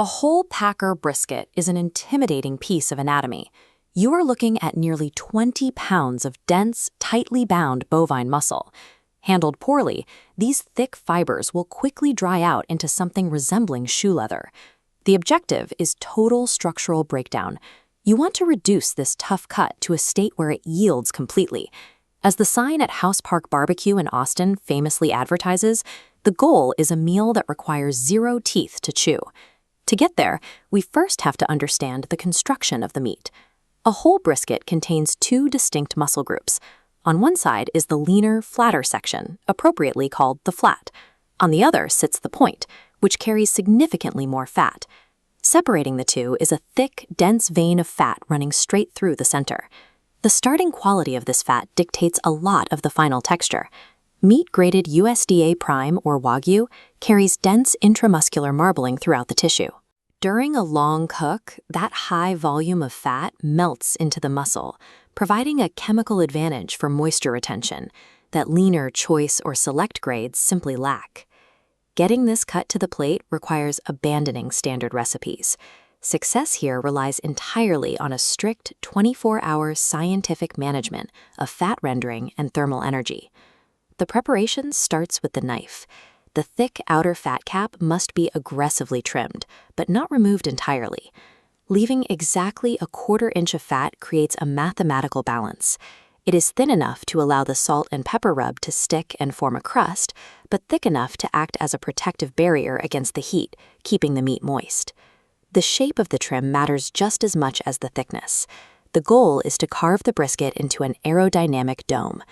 A whole packer brisket is an intimidating piece of anatomy. You are looking at nearly 20 pounds of dense, tightly bound bovine muscle. Handled poorly, these thick fibers will quickly dry out into something resembling shoe leather. The objective is total structural breakdown. You want to reduce this tough cut to a state where it yields completely. As the sign at House Park Barbecue in Austin famously advertises, the goal is a meal that requires 0 teeth to chew. To get there, we first have to understand the construction of the meat. A whole brisket contains 2 distinct muscle groups. On one side is the leaner, flatter section, appropriately called the flat. On the other sits the point, which carries significantly more fat. Separating the two is a thick, dense vein of fat running straight through the center. The starting quality of this fat dictates a lot of the final texture. Meat-graded USDA prime or Wagyu carries dense intramuscular marbling throughout the tissue. During a long cook, that high volume of fat melts into the muscle, providing a chemical advantage for moisture retention that leaner, choice, or select grades simply lack. Getting this cut to the plate requires abandoning standard recipes. Success here relies entirely on a strict 24-hour scientific management of fat rendering and thermal energy. The preparation starts with the knife. The thick outer fat cap must be aggressively trimmed, but not removed entirely. Leaving exactly a 1/4 inch of fat creates a mathematical balance. It is thin enough to allow the salt and pepper rub to stick and form a crust, but thick enough to act as a protective barrier against the heat, keeping the meat moist. The shape of the trim matters just as much as the thickness. The goal is to carve the brisket into an aerodynamic dome.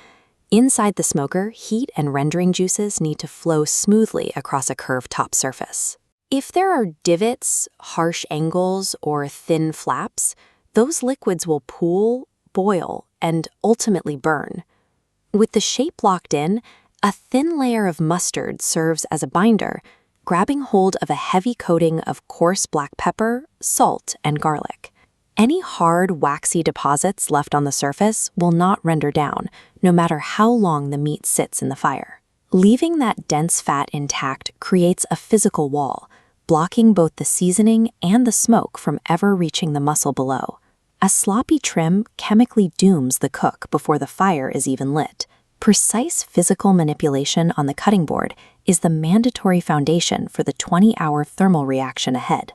Inside the smoker, heat and rendering juices need to flow smoothly across a curved top surface. If there are divots, harsh angles, or thin flaps, those liquids will pool, boil, and ultimately burn. With the shape locked in, a thin layer of mustard serves as a binder, grabbing hold of a heavy coating of coarse black pepper, salt, and garlic. Any hard, waxy deposits left on the surface will not render down, no matter how long the meat sits in the fire. Leaving that dense fat intact creates a physical wall, blocking both the seasoning and the smoke from ever reaching the muscle below. A sloppy trim chemically dooms the cook before the fire is even lit. Precise physical manipulation on the cutting board is the mandatory foundation for the 20-hour thermal reaction ahead.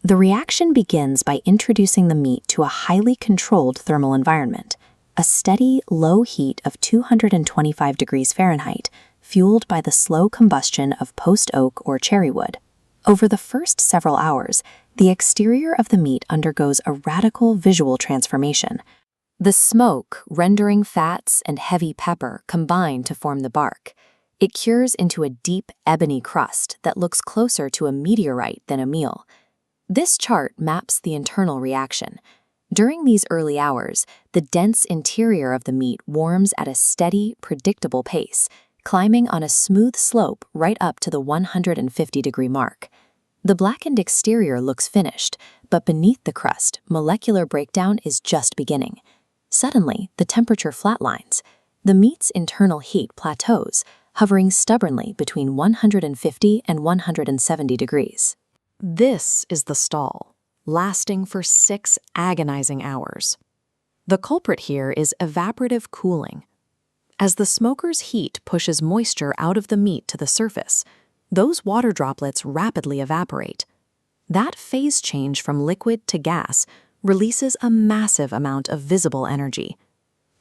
The reaction begins by introducing the meat to a highly controlled thermal environment, a steady, low heat of 225 degrees Fahrenheit, fueled by the slow combustion of post oak or cherry wood. Over the first several hours, the exterior of the meat undergoes a radical visual transformation. The smoke, rendering fats, and heavy pepper combine to form the bark. It cures into a deep, ebony crust that looks closer to a meteorite than a meal. This chart maps the internal reaction. During these early hours, the dense interior of the meat warms at a steady, predictable pace, climbing on a smooth slope right up to the 150-degree mark. The blackened exterior looks finished, but beneath the crust, molecular breakdown is just beginning. Suddenly, the temperature flatlines. The meat's internal heat plateaus, hovering stubbornly between 150 and 170 degrees. This is the stall, lasting for 6 agonizing hours. The culprit here is evaporative cooling. As the smoker's heat pushes moisture out of the meat to the surface, those water droplets rapidly evaporate. That phase change from liquid to gas releases a massive amount of visible energy.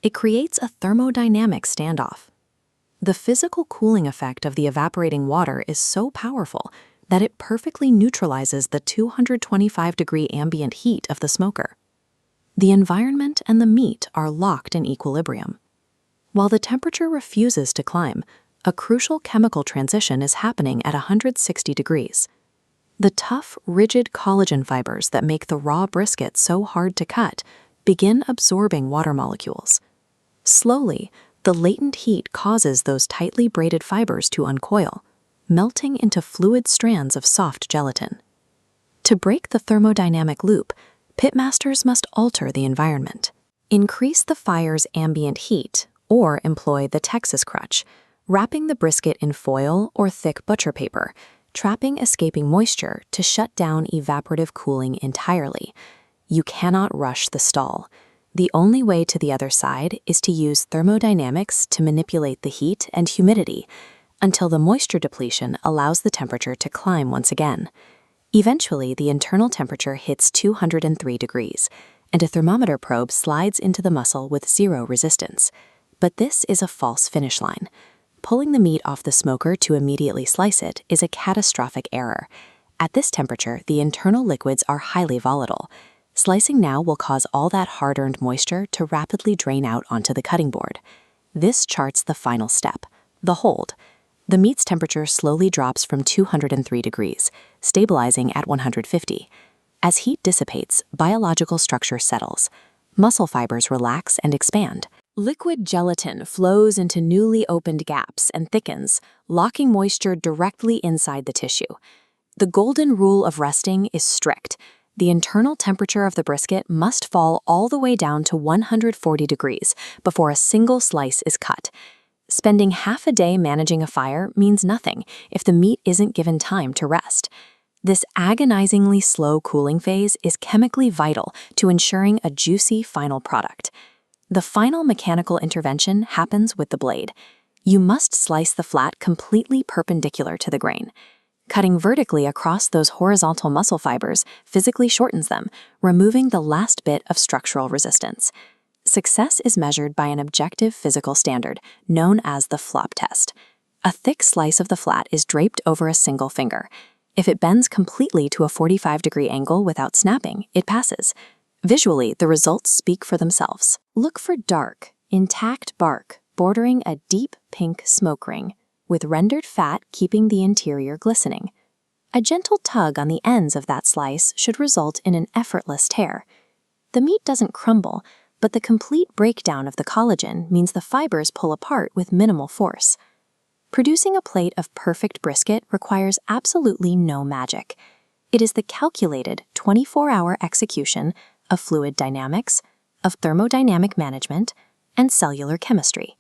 It creates a thermodynamic standoff. The physical cooling effect of the evaporating water is so powerful that it perfectly neutralizes the 225-degree ambient heat of the smoker. The environment and the meat are locked in equilibrium. While the temperature refuses to climb, a crucial chemical transition is happening at 160 degrees. The tough, rigid collagen fibers that make the raw brisket so hard to cut begin absorbing water molecules. Slowly, the latent heat causes those tightly braided fibers to uncoil, melting into fluid strands of soft gelatin. To break the thermodynamic loop, pitmasters must alter the environment. Increase the fire's ambient heat, or employ the Texas crutch, wrapping the brisket in foil or thick butcher paper, trapping escaping moisture to shut down evaporative cooling entirely. You cannot rush the stall. The only way to the other side is to use thermodynamics to manipulate the heat and humidity until the moisture depletion allows the temperature to climb once again. Eventually, the internal temperature hits 203 degrees, and a thermometer probe slides into the muscle with zero resistance. But this is a false finish line. Pulling the meat off the smoker to immediately slice it is a catastrophic error. At this temperature, the internal liquids are highly volatile. Slicing now will cause all that hard-earned moisture to rapidly drain out onto the cutting board. This charts the final step, the hold. The meat's temperature slowly drops from 203 degrees, stabilizing at 150. As heat dissipates, biological structure settles. Muscle fibers relax and expand. Liquid gelatin flows into newly opened gaps and thickens, locking moisture directly inside the tissue. The golden rule of resting is strict. The internal temperature of the brisket must fall all the way down to 140 degrees before a single slice is cut. Spending half a day managing a fire means nothing if the meat isn't given time to rest. This agonizingly slow cooling phase is chemically vital to ensuring a juicy final product. The final mechanical intervention happens with the blade. You must slice the flat completely perpendicular to the grain. Cutting vertically across those horizontal muscle fibers physically shortens them, removing the last bit of structural resistance. Success is measured by an objective physical standard known as the flop test. A thick slice of the flat is draped over a single finger. If it bends completely to a 45-degree angle without snapping, it passes. Visually, the results speak for themselves. Look for dark, intact bark bordering a deep pink smoke ring, with rendered fat keeping the interior glistening. A gentle tug on the ends of that slice should result in an effortless tear. The meat doesn't crumble, but the complete breakdown of the collagen means the fibers pull apart with minimal force. Producing a plate of perfect brisket requires absolutely no magic. It is the calculated 24-hour execution of fluid dynamics, of thermodynamic management, and cellular chemistry.